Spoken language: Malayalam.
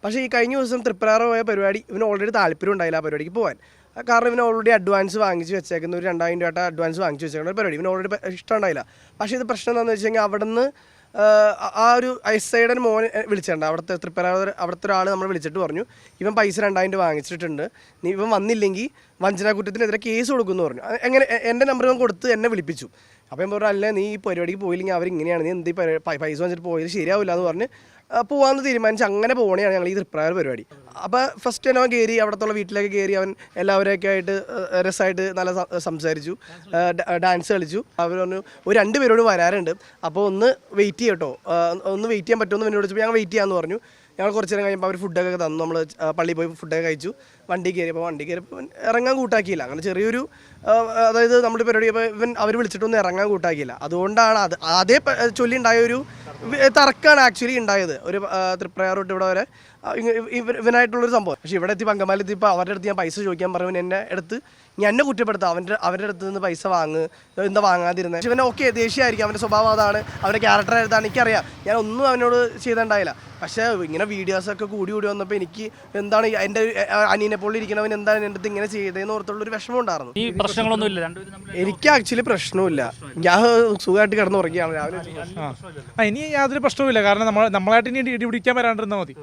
പക്ഷേ ഈ കഴിഞ്ഞ ദിവസം തൃപ്രാറ് പോയ പരിപാടി ഇവന് ഓൾറെഡി താല്പര്യം ഉണ്ടായില്ല ആ പരിപാടിക്ക് പോകാൻ. കാരണം ഇവന് ഓൾറെഡി അഡ്വാൻസ് വാങ്ങിച്ച് വെച്ചേക്കുന്ന ഒരു 2000 രൂപ അഡ്വാൻസ് വാങ്ങിച്ച് വെച്ചേക്കുന്ന ഒരു പരിപാടി ഇവന് ഓൾറെഡി ഇഷ്ടമുണ്ടായില്ല. പക്ഷേ ഇത് പ്രശ്നം എന്താണെന്ന് വെച്ച് കഴിഞ്ഞാൽ അവിടെ നിന്ന് ആ ഒരു ഐസൈഡൻ മോൻ വിളിച്ചിട്ടുണ്ട്. അവിടുത്തെ തൃപ്പരാറ് അവിടുത്തെ ഒരാൾ നമ്മൾ വിളിച്ചിട്ട് പറഞ്ഞു ഇവൻ പൈസ 2000 രൂപ വാങ്ങിച്ചിട്ടുണ്ട്, ഇവൻ വന്നില്ലെങ്കിൽ വഞ്ചന കുറ്റത്തിനെതിരെ കേസ് കൊടുക്കുമെന്ന് പറഞ്ഞു. എങ്ങനെ എൻ്റെ നമ്പർ ഇവൻ കൊടുത്ത് എന്നെ വിളിപ്പിച്ചു. അപ്പോൾ ഞാൻ പറഞ്ഞു അല്ലേ നീ ഈ പരിപാടിക്ക് പോയില്ലെങ്കിൽ അവരിങ്ങനെയാണ്, നീ എന്ത് പൈസ വാങ്ങിച്ചിട്ട് പോയത് ശരിയാവില്ല എന്ന് പറഞ്ഞ് പോകാമെന്ന് തീരുമാനിച്ച് അങ്ങനെ പോകണേയാണ് ഞങ്ങൾ ഈ തൃപ്രാറ് പരിപാടി. അപ്പോൾ ഫസ്റ്റ് തന്നെ അവൻ കയറി അവിടത്തുള്ള വീട്ടിലേക്ക് കയറി അവൻ എല്ലാവരെയൊക്കെ ആയിട്ട് രസമായിട്ട് നല്ല സംസാരിച്ചു, ഡാൻസ് കളിച്ചു. അവർ പറഞ്ഞു ഒരു 2 പേരോട് വരാറുണ്ട്, അപ്പോൾ ഒന്ന് വെയിറ്റ് ചെയ്യട്ടോ, ഒന്ന് വെയിറ്റ് ചെയ്യാൻ പറ്റുമെന്ന് എന്നോട് ചോദിച്ചപ്പോൾ ഞങ്ങൾ വെയിറ്റ് ചെയ്യാമെന്ന് പറഞ്ഞു. ഞങ്ങൾ കുറച്ച് നേരം കഴിയുമ്പോൾ അവർ ഫുഡൊക്കെ തന്നു. നമ്മൾ പള്ളിയിൽ പോയി ഫുഡൊക്കെ കഴിച്ചു. വണ്ടി കയറിയപ്പോൾ ഇറങ്ങാൻ കൂട്ടാക്കിയില്ല. അങ്ങനെ ചെറിയൊരു അതായത് നമ്മുടെ പരിപാടി ഇവൻ അവർ വിളിച്ചിട്ടൊന്നും ഇറങ്ങാൻ കൂട്ടാക്കിയില്ല. അതുകൊണ്ടാണ് അതേ ചൊല്ലി ഉണ്ടായ ഒരു തർക്കമാണ് ആക്ച്വലി ഉണ്ടായത്. ഒരു തൃപ്രയാർ തൊട്ട് ഇവിടെ വരെ ഇവനായിട്ടുള്ളൊരു സംഭവം. പക്ഷേ ഇവിടെ എത്തി പങ്കമാലി എത്തിയപ്പോൾ അവരുടെ അടുത്ത് ഞാൻ പൈസ ചോദിക്കാൻ പറഞ്ഞു. എന്നെ കുറ്റപ്പെടുത്താം, അവരുടെ അടുത്ത് നിന്ന് പൈസ എന്താ വാങ്ങാതിരുന്നത്. പക്ഷേ ഇവനെ ഓക്കെ ദേഷ്യമായിരിക്കും, അവൻ്റെ സ്വഭാവം അതാണ്, അവൻ്റെ ക്യാരക്ടർ ഏതാണ് എനിക്കറിയാം. ഞാൻ ഒന്നും അവനോട് ചെയ്തിട്ടുണ്ടായില്ല. പക്ഷേ ഇങ്ങനെ വീഡിയോസൊക്കെ കൂടി വന്നപ്പോൾ എനിക്ക് എന്താണ് എൻ്റെ അനിയനെ പോലെ ഇരിക്കണവൻ എന്താണ് എൻ്റെ അടുത്ത് ഇങ്ങനെ ചെയ്തതെന്ന് ഓർത്തുള്ളൊരു വിഷമം ഉണ്ടായിരുന്നു. ഈ പ്രശ്നങ്ങളൊന്നുമില്ല, എനിക്ക് ആക്ച്വലി പ്രശ്നമില്ല. ഞാൻ സുഖമായിട്ട് കിടന്നുറങ്ങിയാണ് രാവിലെ. ഇനി യാതൊരു പ്രശ്നവുമില്ല. കാരണം നമ്മളായിട്ട് ഇനി ഇടി പിടിക്കാൻ വരാണ്ടിരുന്നാൽ മതി.